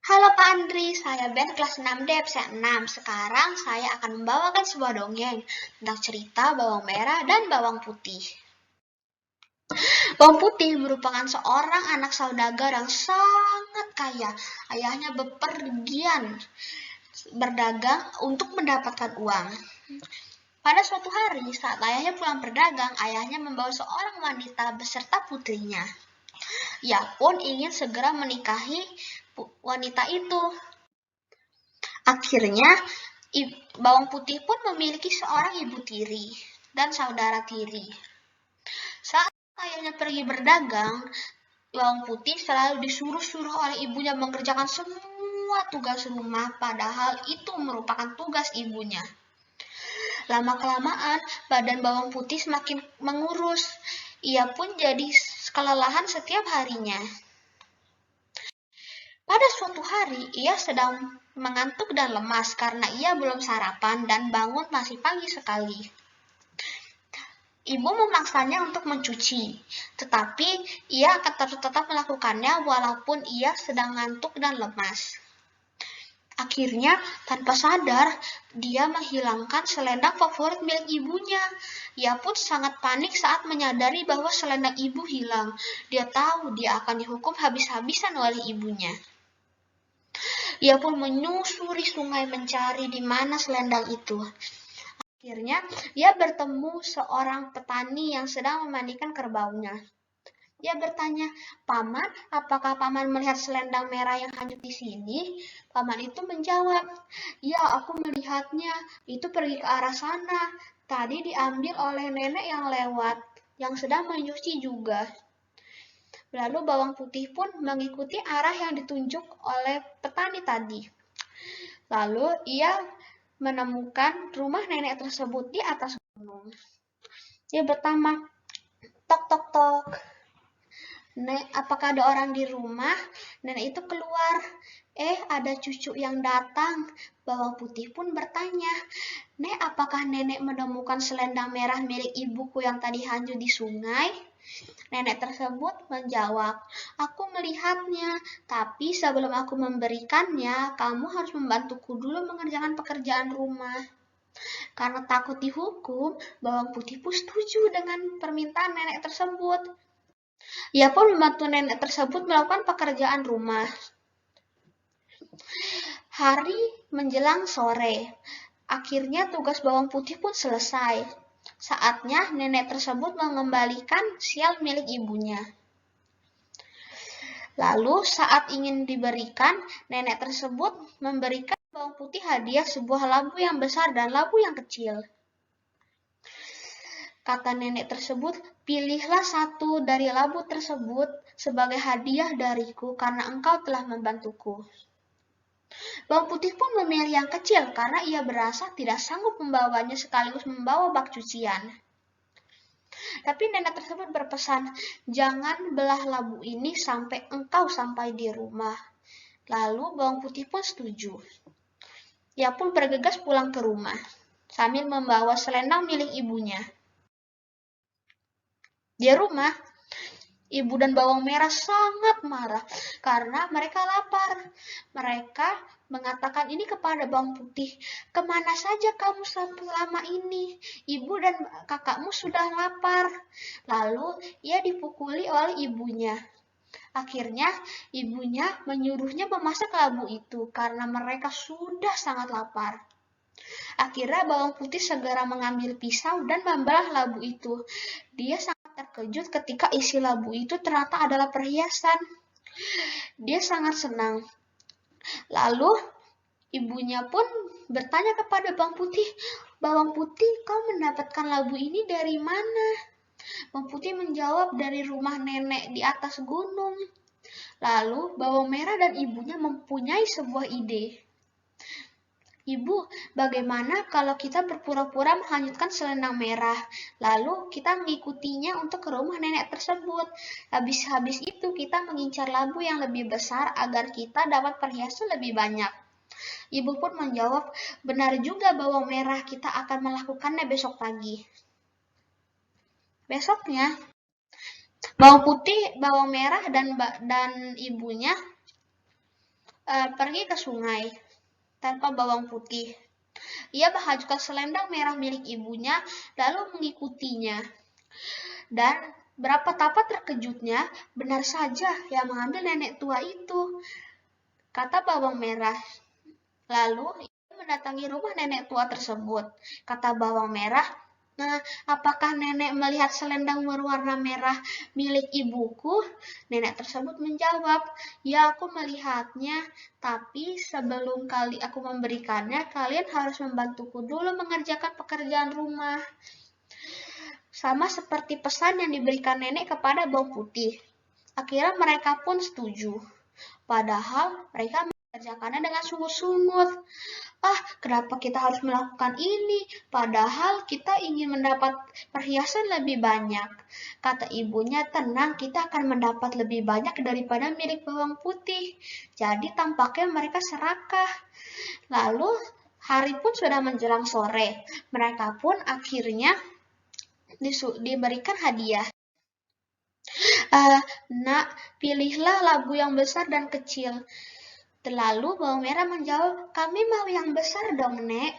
Halo Pak Andri, saya Ben kelas 6D absen 6. Sekarang saya akan membawakan sebuah dongeng tentang cerita bawang merah dan bawang putih. Bawang putih merupakan seorang anak saudagar yang sangat kaya. Ayahnya bepergian berdagang untuk mendapatkan uang. Pada suatu hari, saat ayahnya pulang berdagang, ayahnya membawa seorang wanita beserta putrinya. Ia pun ingin segera menikahi wanita itu. Akhirnya, bawang putih pun memiliki seorang ibu tiri dan saudara tiri. Saat ayahnya pergi berdagang, bawang putih selalu disuruh-suruh oleh ibunya mengerjakan semua tugas rumah, padahal itu merupakan tugas ibunya. Lama-kelamaan, badan bawang putih semakin mengurus. Ia pun jadi kelelahan setiap harinya. Pada suatu hari, ia sedang mengantuk dan lemas karena ia belum sarapan dan bangun masih pagi sekali. Ibu memaksanya untuk mencuci, tetapi ia akan tetap melakukannya walaupun ia sedang ngantuk dan lemas. Akhirnya, tanpa sadar, dia menghilangkan selendang favorit milik ibunya. Ia pun sangat panik saat menyadari bahwa selendang ibu hilang. Dia tahu dia akan dihukum habis-habisan oleh ibunya. Ia pun menyusuri sungai mencari di mana selendang itu. Akhirnya, ia bertemu seorang petani yang sedang memandikan kerbaunya. Ia bertanya, "Paman, apakah paman melihat selendang merah yang hanyut di sini?" Paman itu menjawab, "Ya, aku melihatnya. Itu pergi ke arah sana. Tadi diambil oleh nenek yang lewat, yang sedang menyuci juga." Lalu bawang putih pun mengikuti arah yang ditunjuk oleh petani tadi. Lalu ia menemukan rumah nenek tersebut di atas gunung. Dia bertanya, "Tok, tok, tok. Nek, apakah ada orang di rumah?" Nenek itu keluar. Ada cucu yang datang. Bawang putih pun bertanya, "Nek, apakah nenek menemukan selendang merah milik ibuku yang tadi hanyut di sungai?" Nenek tersebut menjawab, "Aku melihatnya, tapi sebelum aku memberikannya, kamu harus membantuku dulu mengerjakan pekerjaan rumah." Karena takut dihukum, bawang putih pun setuju dengan permintaan nenek tersebut. Ia pun membantu nenek tersebut melakukan pekerjaan rumah. Hari menjelang sore. Akhirnya tugas bawang putih pun selesai. Saatnya nenek tersebut mengembalikan sial milik ibunya. Lalu saat ingin diberikan, nenek tersebut memberikan bawang putih hadiah sebuah labu yang besar dan labu yang kecil. Kata nenek tersebut, "Pilihlah satu dari labu tersebut sebagai hadiah dariku karena engkau telah membantuku." Bawang putih pun memilih yang kecil karena ia berasa tidak sanggup membawanya sekaligus membawa bak cucian. Tapi nenek tersebut berpesan, "Jangan belah labu ini sampai engkau sampai di rumah." Lalu bawang putih pun setuju. Ia pun bergegas pulang ke rumah sambil membawa selendang milik ibunya. Di rumah, ibu dan bawang merah sangat marah karena mereka lapar. Mereka mengatakan ini kepada bawang putih, "Kemana saja kamu selama ini? Ibu dan kakakmu sudah lapar." Lalu ia dipukuli oleh ibunya. Akhirnya ibunya menyuruhnya memasak labu itu karena mereka sudah sangat lapar. Akhirnya bawang putih segera mengambil pisau dan membelah labu itu. Dia sangat terkejut ketika isi labu itu ternyata adalah perhiasan. Dia sangat senang. Lalu ibunya pun bertanya kepada bawang putih, "Bawang putih, kau mendapatkan labu ini dari mana?" Bawang putih menjawab, "Dari rumah nenek di atas gunung." Lalu bawang merah dan ibunya mempunyai sebuah ide. "Ibu, bagaimana kalau kita berpura-pura menghanyutkan selendang merah, lalu kita mengikutinya untuk ke rumah nenek tersebut. Habis itu kita mengincar labu yang lebih besar agar kita dapat perhiasan lebih banyak." Ibu pun menjawab, "Benar juga bawang merah, kita akan melakukannya besok pagi." Besoknya, bawang putih, bawang merah, dan ibunya pergi ke sungai tanpa bawang putih. Ia menghajurkan selendang merah milik ibunya, lalu mengikutinya. Dan betapa terkejutnya, benar saja yang mengambil nenek tua itu, kata bawang merah. Lalu ia mendatangi rumah nenek tua tersebut. Kata bawang merah, "Nah, apakah nenek melihat selendang berwarna merah milik ibuku?" Nenek tersebut menjawab, "Ya, aku melihatnya, tapi sebelum aku memberikannya, kalian harus membantuku dulu mengerjakan pekerjaan rumah." Sama seperti pesan yang diberikan nenek kepada bawang putih. Akhirnya mereka pun setuju. Padahal mereka mengerjakannya dengan sungut-sungut. Kenapa kita harus melakukan ini? Padahal kita ingin mendapat perhiasan lebih banyak. Kata ibunya, "Tenang, kita akan mendapat lebih banyak daripada milik bawang putih." Jadi tampaknya mereka serakah. Lalu hari pun sudah menjelang sore. Mereka pun akhirnya diberikan hadiah. "Nak, pilihlah labu yang besar dan kecil." Lalu bawang merah menjawab, "Kami mau yang besar dong, Nek."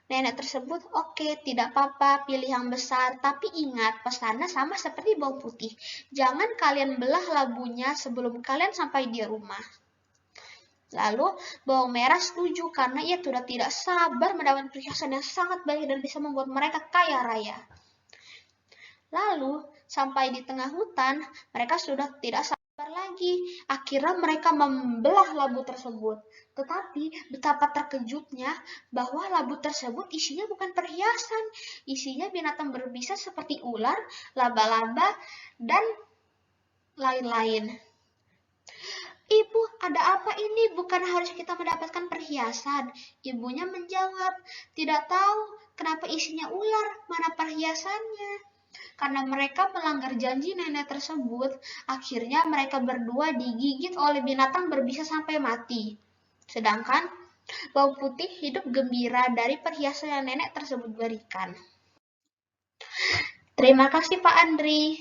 Nenek tersebut, "Oke, tidak apa-apa, pilih yang besar. Tapi ingat, pesannya sama seperti bawang putih. Jangan kalian belah labunya sebelum kalian sampai di rumah." Lalu bawang merah setuju karena ia sudah tidak sabar mendapat perhiasan yang sangat banyak dan bisa membuat mereka kaya raya. Lalu, sampai di tengah hutan, mereka sudah tidak sabar lagi. Akhirnya mereka membelah labu tersebut. Tetapi betapa terkejutnya bahwa labu tersebut isinya bukan perhiasan. Isinya binatang berbisa seperti ular, laba-laba, dan lain-lain. "Ibu, ada apa ini? Bukan harus kita mendapatkan perhiasan?" Ibunya menjawab, "Tidak tahu kenapa isinya ular, mana perhiasannya." Karena mereka melanggar janji nenek tersebut, akhirnya mereka berdua digigit oleh binatang berbisa sampai mati. Sedangkan bawang putih hidup gembira dari perhiasan yang nenek tersebut berikan. Terima kasih Pak Andri.